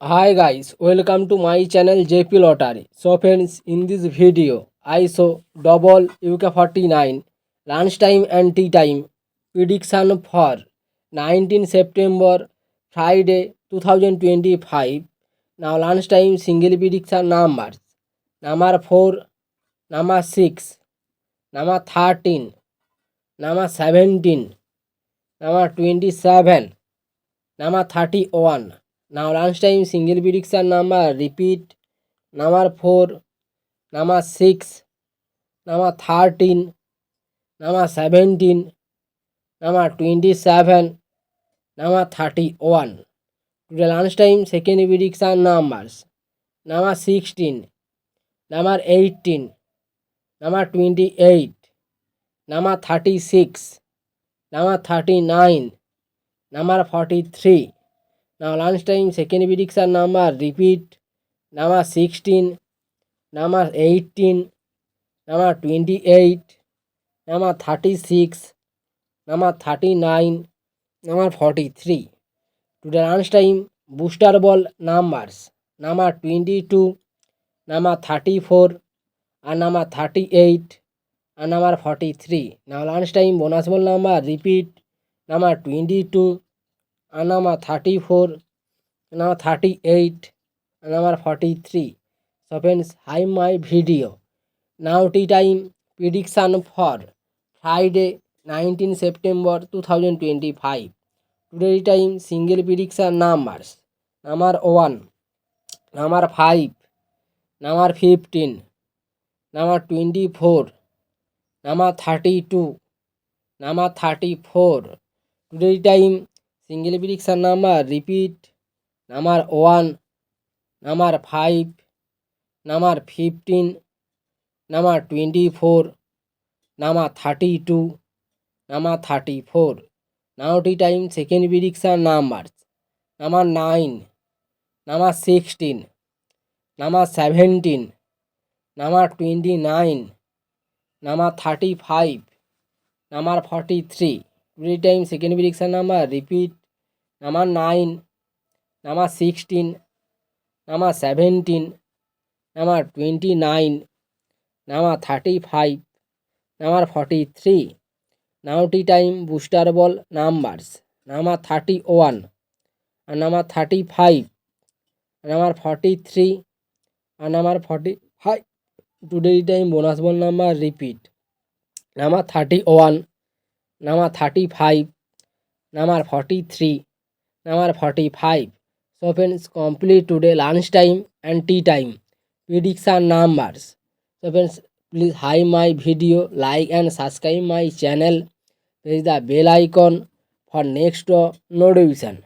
Hi guys, welcome to my channel JP Lottery. So friends, in this video, I show double UK49 lunchtime and tea time prediction for 19 September Friday 2025. Now lunchtime single prediction numbers. Number 4, number 6, number 13, number 17, number 27, number 31. Now lunchtime single prediction number repeat. Number 4, number 6, number 13, number 17, number 27, number 31. Today lunchtime second prediction numbers. Number 16, number 18, number 28, number 36, number 39, number 43. Now lunchtime second prediction number repeat. Number 16, number 18, number 28, number 36, number 39, number 43. Today lunchtime booster ball numbers. Number 22, number 34, and number 38, and number 43. Now lunchtime bonus ball number repeat. Number 22, and number 34, number 38, and number 43. So friends, hi my video. Now tea time prediction for Friday 19 September 2025. Today time single prediction numbers. Number 1, number 5, number 15, number 24, number 32, number 34. Today time single prediction number repeat. Number 1, number 5, number 15, number 24, number 32, number 34. Now tea time second prediction numbers. Number 9, number 16, number 17, number 29, number 35, number 43. Today time second prediction number repeat. Number 9, number 16, number 17, number 29, number 35, number 43. Now tea time booster ball numbers. Number 31, and number 35, and number 43, and number 45. Today time bonus ball number repeat. Number 31, number 35, number 43, number 45. So friends, complete today lunchtime and tea time prediction numbers. So friends, please like my video, like and subscribe my channel. Press the bell icon for next notification.